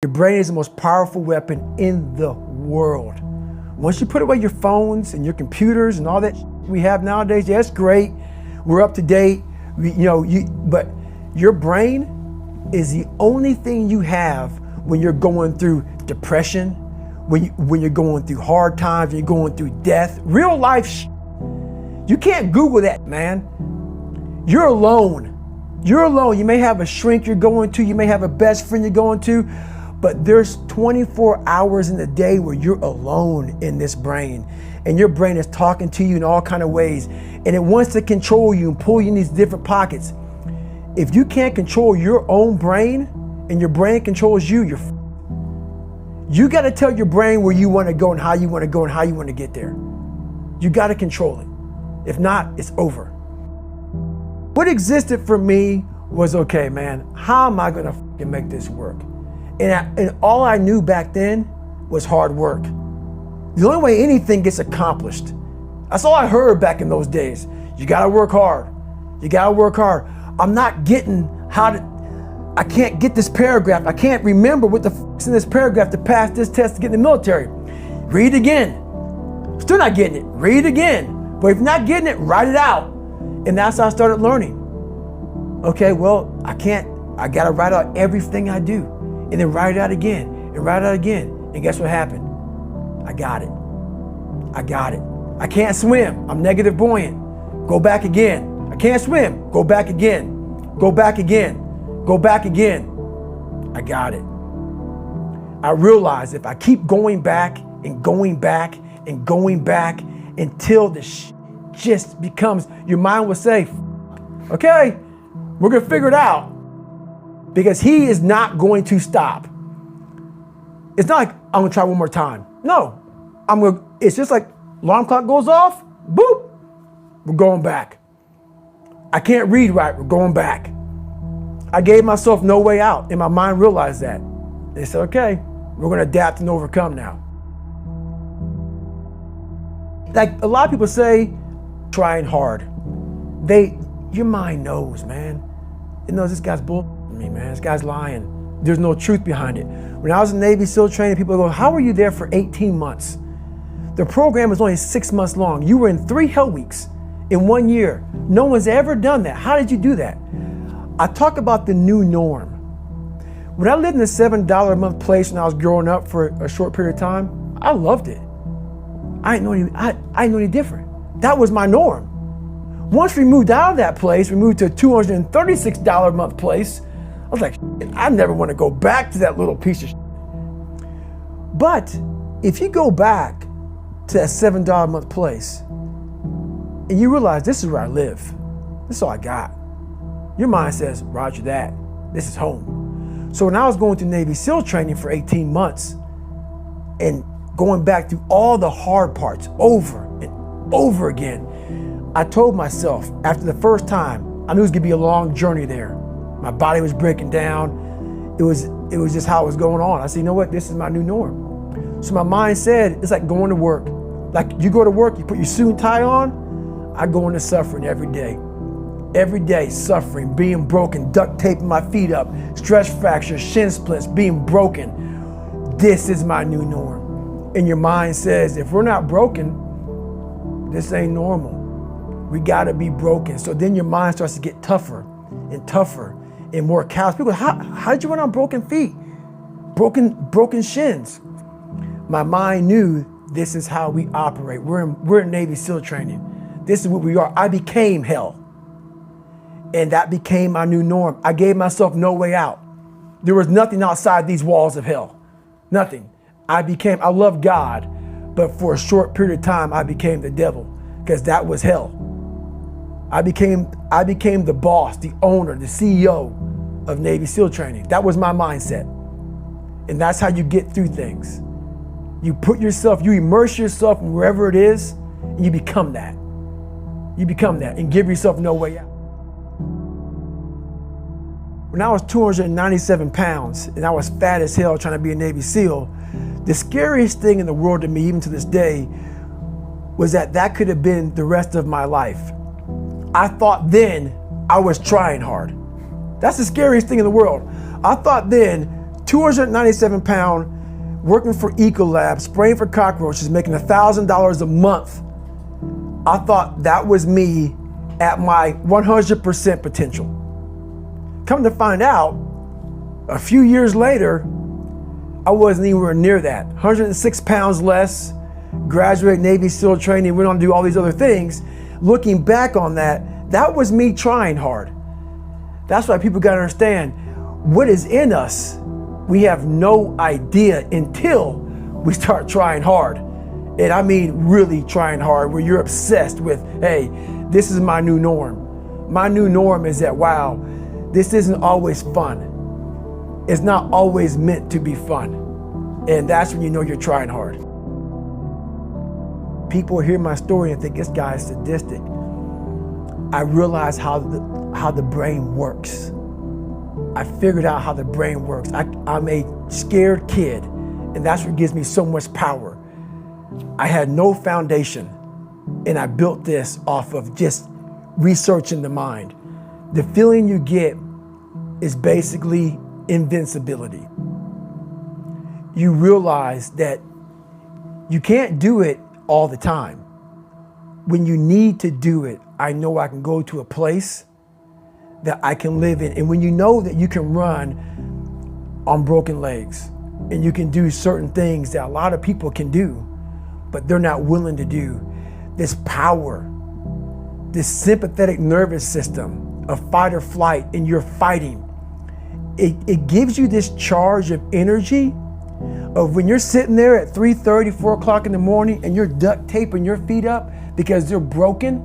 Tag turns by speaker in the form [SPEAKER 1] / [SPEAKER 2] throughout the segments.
[SPEAKER 1] Your brain is the most powerful weapon in the world. Once you put away your phones and your computers and all that we have nowadays, yeah, it's great. We're up to date. But your brain is the only thing you have when you're going through depression, when you're going through hard times, when you're going through death, real life. You can't Google that, man. You're alone. You're alone. You may have a shrink you're going to, you may have a best friend you're going to, but there's 24 hours in the day where you're alone in this brain, and your brain is talking to you in all kinds of ways, and it wants to control you and pull you in these different pockets. If you can't control your own brain and your brain controls you, you got to tell your brain where you want to go and how you want to go and how you want to get there. You got to control it. If not, it's over. What existed for me was, okay, man, how am I going to make this work? And all I knew back then was hard work. The only way anything gets accomplished. That's all I heard back in those days. You got to work hard. You got to work hard. I'm not getting I can't get this paragraph. I can't remember what the f***'s in this paragraph to pass this test to get in the military. Read again. Still not getting it. Read again. But if you're not getting it, write it out. And that's how I started learning. Okay, well, I got to write out everything I do. And then write it out again and write it out again. And guess what happened? I got it. I can't swim. I'm negative buoyant. Go back again. I can't swim. Go back again. Go back again. Go back again. I got it. I realized if I keep going back and going back and going back until the just becomes, your mind will say, okay, we're going to figure it out. Because he is not going to stop. It's not like I'm going to try one more time. No, it's just like alarm clock goes off, boop, we're going back. I can't read right, we're going back. I gave myself no way out, and my mind realized that. They said, okay, we're going to adapt and overcome now. Like a lot of people say, trying hard. Your mind knows, man. It knows this guy's bull. Me, man, this guy's lying. There's no truth behind it. When I was in Navy SEAL training, people go, how were you there for 18 months? The program was only 6 months long. You were in 3 hell weeks in 1 year. No one's ever done that. How did you do that? I talk about the new norm. When I lived in a $7 a month place when I was growing up for a short period of time, I loved it. I didn't know any different. That was my norm. Once we moved out of that place, we moved to a $236 a month place. I was like, I never want to go back to that little piece of shit. But if you go back to that $7 a month place and you realize this is where I live, this is all I got, your mind says, roger that, this is home. So when I was going through Navy SEAL training for 18 months and going back through all the hard parts over and over again, I told myself after the first time, I knew it was gonna be a long journey there. My body was breaking down. It was just how it was going on. I said, you know what? This is my new norm. So my mind said, it's like going to work. Like you go to work, you put your suit and tie on. I go into suffering every day. Every day suffering, being broken, duct taping my feet up, stress fractures, shin splints, being broken. This is my new norm. And your mind says, if we're not broken, this ain't normal. We gotta be broken. So then your mind starts to get tougher and tougher and more callous. People go, how did you run on broken feet? Broken shins. My mind knew this is how we operate. We're in Navy SEAL training. This is what we are. I became hell. And that became my new norm. I gave myself no way out. There was nothing outside these walls of hell. Nothing. I love God, but for a short period of time, I became the devil because that was hell. I became the boss, the owner, the CEO of Navy SEAL training. That was my mindset. And that's how you get through things. You immerse yourself in wherever it is, and you become that. You become that and give yourself no way out. When I was 297 pounds and I was fat as hell trying to be a Navy SEAL, the scariest thing in the world to me, even to this day, was that could have been the rest of my life. I thought then I was trying hard. That's the scariest thing in the world. I thought then 297 pound, working for Ecolab, spraying for cockroaches, making $1,000 a month. I thought that was me at my 100% potential. Come to find out, a few years later, I wasn't anywhere near that. 106 pounds less, graduated Navy SEAL training, went on to do all these other things. Looking back on that, that was me trying hard. That's why people gotta understand, what is in us, we have no idea until we start trying hard. And I mean really trying hard, where you're obsessed with, hey, this is my new norm. My new norm is that, wow, this isn't always fun. It's not always meant to be fun. And that's when you know you're trying hard. People hear my story and think this guy is sadistic. I realized how the brain works. I figured out how the brain works. I'm a scared kid, and that's what gives me so much power. I had no foundation, and I built this off of just researching the mind. The feeling you get is basically invincibility. You realize that you can't do it all the time. When you need to do it, I know I can go to a place that I can live in. And when you know that you can run on broken legs and you can do certain things that a lot of people can do, but they're not willing to do, this power, this sympathetic nervous system of fight or flight, and you're fighting, it gives you this charge of energy of when you're sitting there at 3:30, 4 o'clock in the morning and you're duct taping your feet up because they're broken,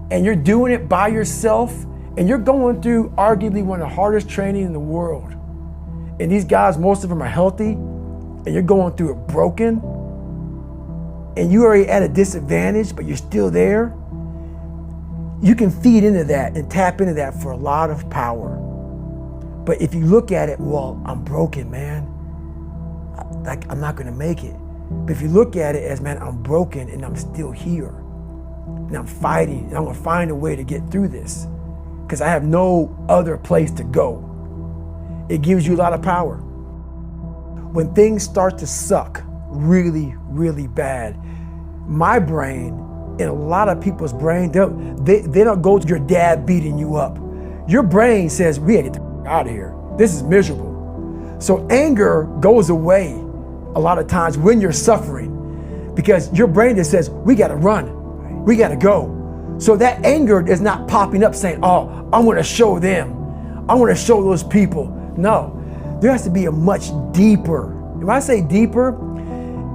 [SPEAKER 1] and you're doing it by yourself, and you're going through arguably one of the hardest training in the world. And these guys, most of them are healthy, and you're going through it broken, and you're already at a disadvantage, but you're still there. You can feed into that and tap into that for a lot of power. But if you look at it, well, I'm broken, man. I'm not gonna make it. But if you look at it as, man, I'm broken and I'm still here. And I'm fighting, and I'm gonna find a way to get through this because I have no other place to go. It gives you a lot of power. When things start to suck really, really bad, my brain and a lot of people's brain, they don't go to your dad beating you up. Your brain says, we gotta get the out of here. This is miserable. So anger goes away a lot of times when you're suffering because your brain just says, we gotta run, we gotta go. So that anger is not popping up saying, oh, I wanna show them, I wanna show those people. No, there has to be a much deeper, when I say deeper,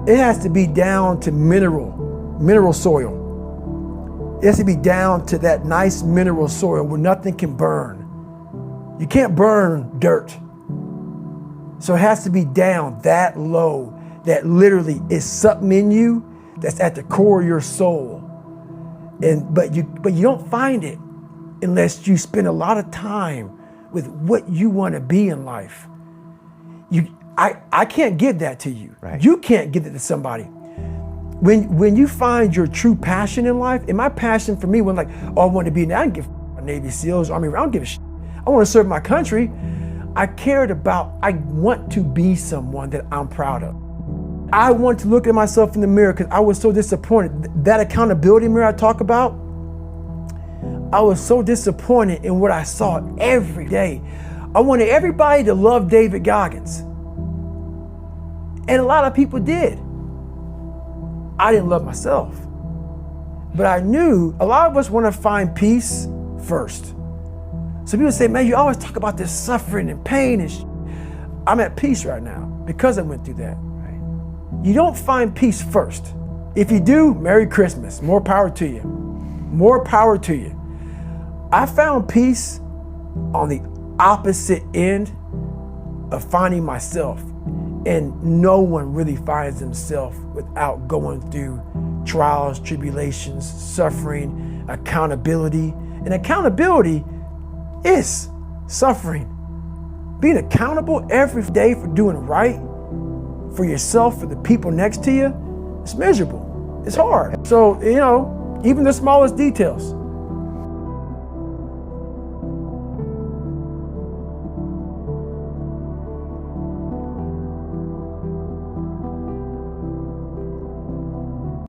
[SPEAKER 1] it has to be down to mineral soil. It has to be down to that nice mineral soil where nothing can burn. You can't burn dirt. So it has to be down that low, that literally is something in you that's at the core of your soul. But you don't find it unless you spend a lot of time with what you want to be in life. I can't give that to you. Right. You can't give it to somebody. When you find your true passion in life, and my passion for me was like, oh, I want to be, I don't give a Navy SEALs, Army, I don't give a shit. I want to serve my country. I want to be someone that I'm proud of. I want to look at myself in the mirror because I was so disappointed. That accountability mirror I talk about, I was so disappointed in what I saw every day. I wanted everybody to love David Goggins. And a lot of people did. I didn't love myself. But I knew a lot of us want to find peace first. So people say, man, you always talk about this suffering and pain and I'm at peace right now because I went through that. Right? You don't find peace first. If you do, Merry Christmas. More power to you. More power to you. I found peace on the opposite end of finding myself. And no one really finds themselves without going through trials, tribulations, suffering, accountability. And accountability is suffering. Being accountable every day for doing right for yourself, for the people next to you, it's miserable. It's hard. So, even the smallest details.